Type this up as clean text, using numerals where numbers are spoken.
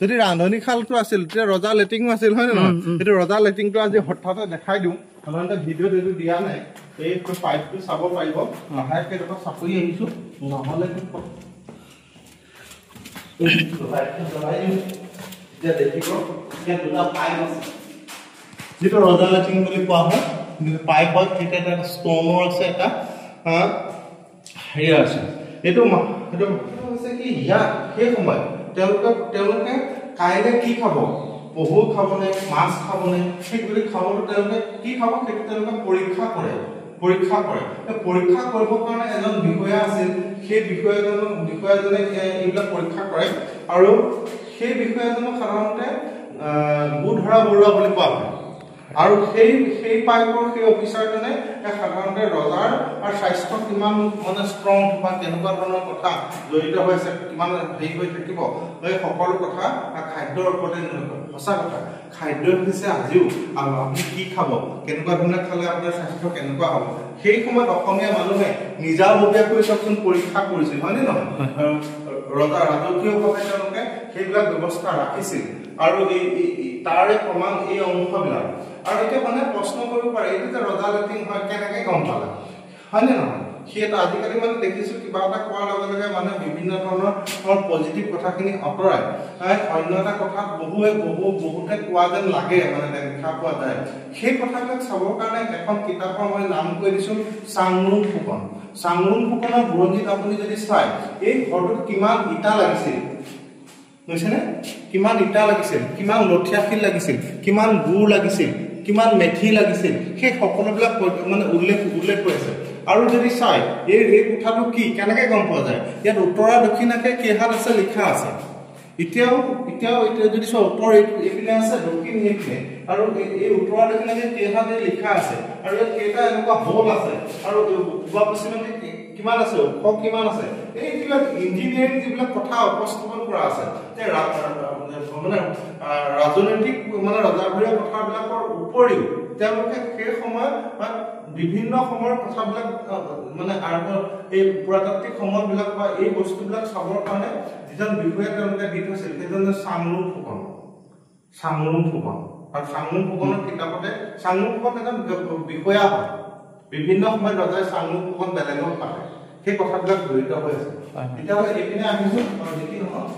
যদি ৰান্ধনী খালটো আছিল তেতিয়া ৰজা লেটিঙো আছিল হয় নহয় এইটো ৰজা লেটিংটো আজি হঠাতে দেখাই দিওঁ সাধাৰণতে ভিডিঅ'ত এইটো দিয়া নাই এই পাইপটো চাব পাৰিব লাহেকে এটা চাপৰি আহিছোঁ নহ'লে এতিয়া দেখিব এতিয়া দুটা পাইপ আছে যিটো ৰজা লেটিং বুলি কোৱা হয় পাইপ হয় তেতিয়া এটা ষ্টনৰ আছে এটা হেৰি আছে এইটো হৈছে কি ইয়াত সেই সময় তেওঁলোকে কাইলৈ কি খাব পহু খাবনে মাছ খাবনে সেইগুলি খাবলৈ তেওঁলোকে কি খাব সেইটো তেওঁলোকে পৰীক্ষা কৰে পৰীক্ষা কৰিবৰ কাৰণে এজন বিষয়া আছিল সেই বিষয়াজনে এইবিলাক পৰীক্ষা কৰে আৰু সেই বিষয়াজনক সাধাৰণতে বুধৰা বৰুৱা বুলি কোৱা হয় আৰু সেই পাইপৰ সেই অফিচাৰজনে সাধাৰণতে ৰজাৰ আৰু স্বাস্থ্য কিমান মানে ষ্ট্ৰং বা কেনেকুৱা ধৰণৰ কথা জড়িত হৈ আছে কিমান হেৰি হৈ থাকিব এই সকলো কথা খাদ্যৰ ওপৰতে সঁচা কথা খাদ্য হৈছে আজিও আৰু আপুনি কি খাব কেনেকুৱা ধৰণে খালে আপোনাৰ স্বাস্থ্য কেনেকুৱা হ'ব সেই সময়ত অসমীয়া মানুহে নিজাববীয়াকৈ চাওকচোন পৰীক্ষা কৰিছিল হয়নে নহয় ৰজা ৰাজকীয়ভাৱে তেওঁলোকে সেইবিলাক ব্যৱস্থা ৰাখিছিল আৰু তাৰে প্ৰমাণ এই অংশবিলাক আৰু এতিয়া মানে প্ৰশ্ন কৰিব পাৰে এইটো যে ৰজা লেটিং হয় কেনেকৈ গম পালে হয়নে নহয় সেইটো আজিকালি মানে দেখিছোঁ কিবা এটা কোৱাৰ লগে লগে মানে বিভিন্ন ধৰণৰ পজিটিভ কথাখিনি আঁতৰাই অন্য এটা কথাত বহুতে কোৱা যেন লাগে মানে দেখা পোৱা যায় সেই কথাবিলাক চাবৰ কাৰণে এখন কিতাপৰ মই নাম কৈ দিছোঁ চাংনুং ফুকনৰ বুৰঞ্জীত আপুনি যদি চায় এই ঘৰটোত কিমান ইটা লাগিছিল বুজিছেনে কিমান ইটা লাগিছিল কিমান লঠিয়া শিল লাগিছিল কিমান গুড় লাগিছিল কিমান মেথি লাগিছিল সেই সকলোবিলাক মানে উল্লেখ হৈ আছে আৰু যদি চাই এই কোঠাটো কি কেনেকৈ গম পোৱা যায় ইয়াত উত্তৰা দক্ষিণাকে কেইহাত আছে লিখা আছে এতিয়াও যদি চাওঁ উত্তৰ এইপিনে আছে দক্ষিণ এইপিনে আৰু এই উত্তৰা দক্ষিণাকে কেইহাত লিখা আছে আৰু ইয়াত কেইটা এনেকুৱা হোল আছে আৰু পূবা পশ্চিমে কিমান আছে ওখ কিমান আছে এইবিলাক ইঞ্জিনিয়াৰিং যিবিলাক কথা উপস্থাপন কৰা আছে মানে ৰাজনৈতিক মানে ৰজাঘৰীয়া কথাবিলাকৰ উপৰিও তেওঁলোকে সেই সময়ত বিভিন্ন সময়ৰ কথাবিলাক মানে এই পুৰাতাত্ত্বিক সময়বিলাক বা এই বস্তুবিলাক চাবৰ কাৰণে যিজন বিষয়া তেওঁলোকে দি থৈছিল সেইজন চাংনুং ফুকন আৰু চাংনুং ফুকনৰ কিতাপতে চাংনুং ফুকন এজন বিষয়া হয় বিভিন্ন সময়ত ৰজাই চাংনুং ফুকন বেলেগক পাতে সেই কথাবিলাক জড়িত হৈ আছে তেতিয়াহ'লে এইপিনে আহিছোঁ দেখি নহয়